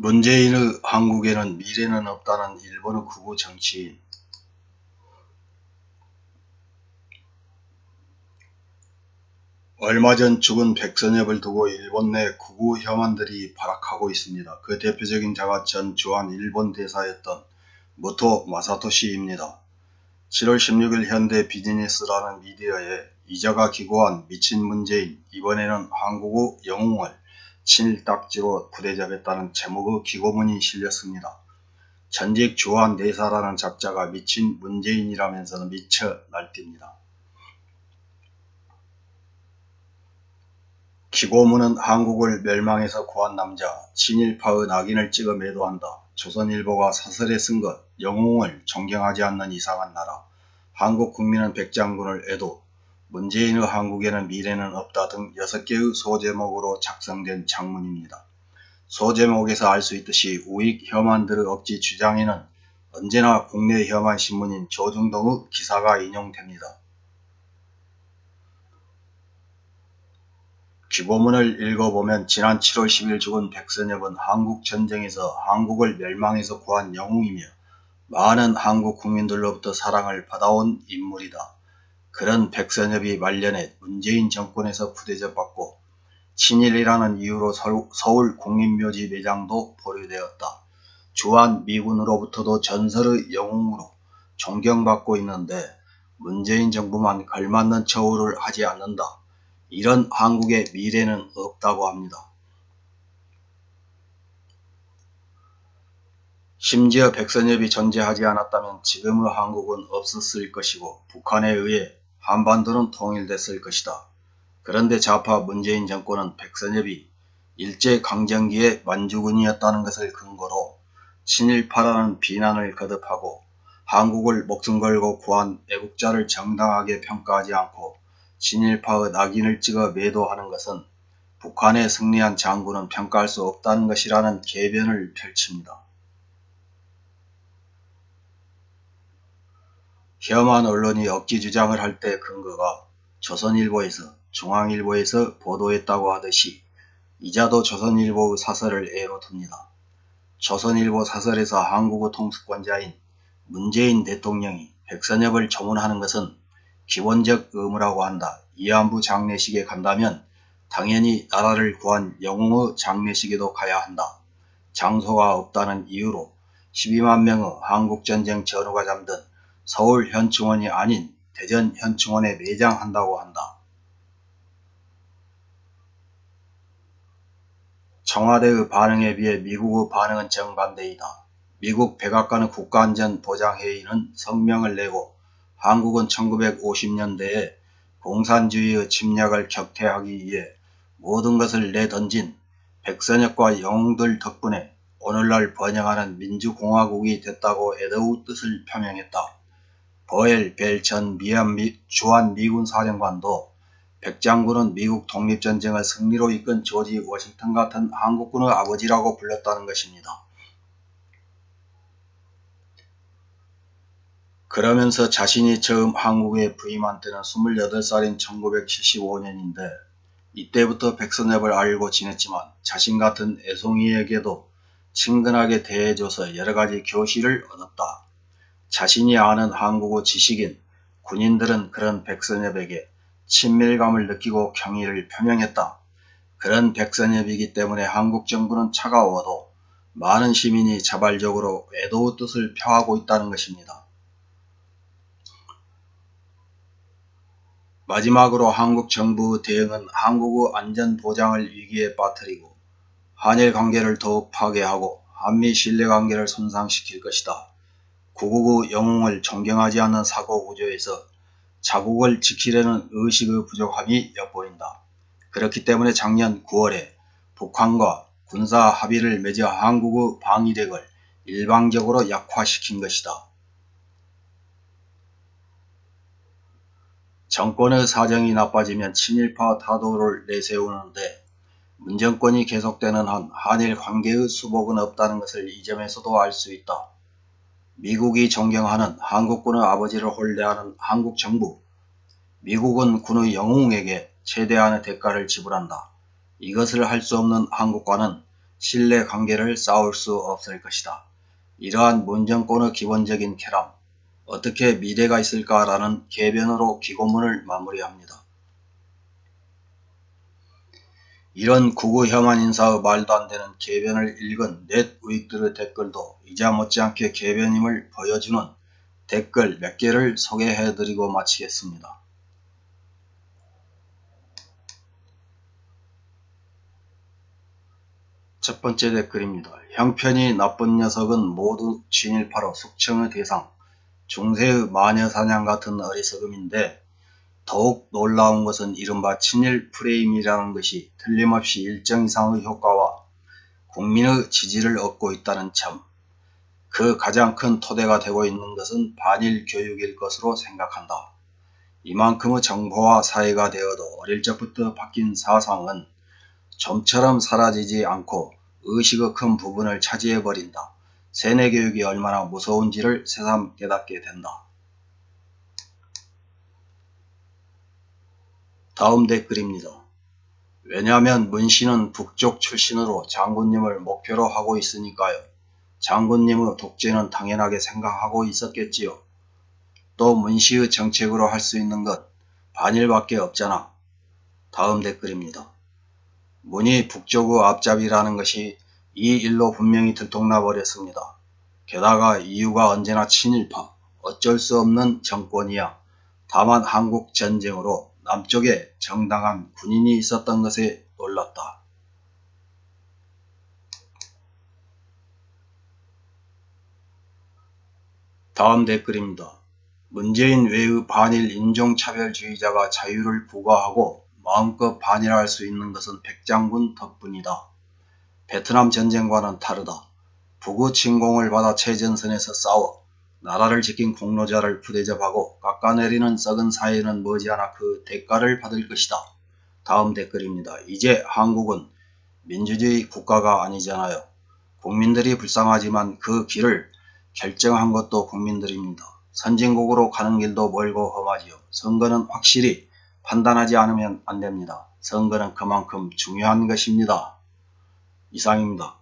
문재인의 한국에는 미래는 없다는 일본의 극우 정치인. 얼마 전 죽은 백선엽을 두고 일본 내 극우 혐한들이 발악하고 있습니다. 그 대표적인 자가 전 주한 일본 대사였던 모토 마사토시입니다. 7월 16일 현대 비즈니스라는 미디어에 이자가 기고한 미친 문재인, 이번에는 한국의 영웅을 친일 딱지로 부대접했다는 제목의 기고문이 실렸습니다. 전직 주한 대사라는 작자가 미친 문재인이라면서는 미쳐 날뜁니다. 기고문은 한국을 멸망에서 구한 남자, 친일파의 낙인을 찍어 매도한다. 조선일보가 사설에 쓴 것, 영웅을 존경하지 않는 이상한 나라, 한국 국민은 백장군을 애도, 문재인의 한국에는 미래는 없다 등 6개의 소제목으로 작성된 장문입니다. 소제목에서 알 수 있듯이 우익 혐한들의 억지 주장에는 언제나 국내 혐한 신문인 조중동의 기사가 인용됩니다. 기고문을 읽어보면 지난 7월 10일 죽은 백선엽은 한국전쟁에서 한국을 멸망에서 구한 영웅이며 많은 한국 국민들로부터 사랑을 받아온 인물이다. 그런 백선엽이 말년에 문재인 정권에서 부대접받고 친일이라는 이유로 서울 국립묘지 매장도 보류되었다. 주한 미군으로부터도 전설의 영웅으로 존경받고 있는데 문재인 정부만 걸맞는 처우를 하지 않는다. 이런 한국의 미래는 없다고 합니다. 심지어 백선엽이 존재하지 않았다면 지금의 한국은 없었을 것이고 북한에 의해 한반도는 통일됐을 것이다. 그런데 좌파 문재인 정권은 백선엽이 일제강점기의 만주군이었다는 것을 근거로 친일파라는 비난을 거듭하고 한국을 목숨 걸고 구한 애국자를 정당하게 평가하지 않고 친일파의 낙인을 찍어 매도하는 것은 북한에 승리한 장군은 평가할 수 없다는 것이라는 궤변을 펼칩니다. 혐한 언론이 억지 주장을 할 때 근거가 조선일보에서 중앙일보에서 보도했다고 하듯이 이자도 조선일보의 사설을 예로 듭니다. 조선일보 사설에서 한국의 통수권자인 문재인 대통령이 백선엽을 조문하는 것은 기본적 의무라고 한다. 위안부 장례식에 간다면 당연히 나라를 구한 영웅의 장례식에도 가야 한다. 장소가 없다는 이유로 12만 명의 한국전쟁 전우가 잠든 서울 현충원이 아닌 대전 현충원에 매장한다고 한다. 청와대의 반응에 비해 미국의 반응은 정반대이다. 미국 백악관의 국가안전보장회의는 성명을 내고 한국은 1950년대에 공산주의의 침략을 격퇴하기 위해 모든 것을 내던진 백선엽과 영웅들 덕분에 오늘날 번영하는 민주공화국이 됐다고 애도의 뜻을 표명했다. 버엘 벨 전 주한 미군 사령관도 백장군은 미국 독립전쟁을 승리로 이끈 조지 워싱턴 같은 한국군의 아버지라고 불렀다는 것입니다. 그러면서 자신이 처음 한국에 부임한 때는 28살인 1975년인데 이때부터 백선엽을 알고 지냈지만 자신 같은 애송이에게도 친근하게 대해줘서 여러가지 교실을 얻었다. 자신이 아는 한국의 지식인, 군인들은 그런 백선엽에게 친밀감을 느끼고 경의를 표명했다. 그런 백선엽이기 때문에 한국 정부는 차가워도 많은 시민이 자발적으로 애도의 뜻을 표하고 있다는 것입니다. 마지막으로 한국 정부의 대응은 한국의 안전보장을 위기에 빠뜨리고 한일 관계를 더욱 파괴하고 한미 신뢰관계를 손상시킬 것이다. 구국의 영웅을 존경하지 않는 사고구조에서 자국을 지키려는 의식의 부족함이 엿보인다. 그렇기 때문에 작년 9월에 북한과 군사 합의를 맺어 한국의 방위력을 일방적으로 약화시킨 것이다. 정권의 사정이 나빠지면 친일파 타도를 내세우는데 문정권이 계속되는 한 한일 관계의 수복은 없다는 것을 이 점에서도 알 수 있다. 미국이 존경하는 한국군의 아버지를 혼례하는 한국 정부, 미국은 군의 영웅에게 최대한의 대가를 지불한다. 이것을 할 수 없는 한국과는 신뢰관계를 쌓을 수 없을 것이다. 이러한 문정권의 기본적인 쾌람, 어떻게 미래가 있을까라는 개변으로 기고문을 마무리합니다. 이런 구구혐한 인사의 말도 안 되는 개변을 읽은 넷 우익들의 댓글도 이자 못지않게 개변임을 보여주는 댓글 몇 개를 소개해드리고 마치겠습니다. 첫 번째 댓글입니다. 형편이 나쁜 녀석은 모두 친일파로 숙청의 대상, 중세의 마녀사냥 같은 어리석음인데 더욱 놀라운 것은 이른바 친일 프레임이라는 것이 틀림없이 일정 이상의 효과와 국민의 지지를 얻고 있다는 점, 그 가장 큰 토대가 되고 있는 것은 반일 교육일 것으로 생각한다. 이만큼의 정보화 사회가 되어도 어릴 적부터 바뀐 사상은 좀처럼 사라지지 않고 의식의 큰 부분을 차지해버린다. 세뇌교육이 얼마나 무서운지를 새삼 깨닫게 된다. 다음 댓글입니다. 왜냐하면 문씨는 북쪽 출신으로 장군님을 목표로 하고 있으니까요. 장군님의 독재는 당연하게 생각하고 있었겠지요. 또 문씨의 정책으로 할 수 있는 것 반일밖에 없잖아. 다음 댓글입니다. 문이 북쪽의 앞잡이라는 것이 이 일로 분명히 들통나 버렸습니다. 게다가 이유가 언제나 친일파, 어쩔 수 없는 정권이야. 다만 한국 전쟁으로 남쪽에 정당한 군인이 있었던 것에 놀랐다. 다음 댓글입니다. 문재인 외의 반일 인종차별주의자가 자유를 부과하고 마음껏 반일할 수 있는 것은 백장군 덕분이다. 베트남 전쟁과는 다르다. 북의 침공을 받아 최전선에서 싸워 나라를 지킨 공로자를 부대접하고 깎아내리는 썩은 사회는 머지않아 그 대가를 받을 것이다. 다음 댓글입니다. 이제 한국은 민주주의 국가가 아니잖아요. 국민들이 불쌍하지만 그 길을 결정한 것도 국민들입니다. 선진국으로 가는 길도 멀고 험하지요. 선거는 확실히 판단하지 않으면 안됩니다. 선거는 그만큼 중요한 것입니다. 이상입니다.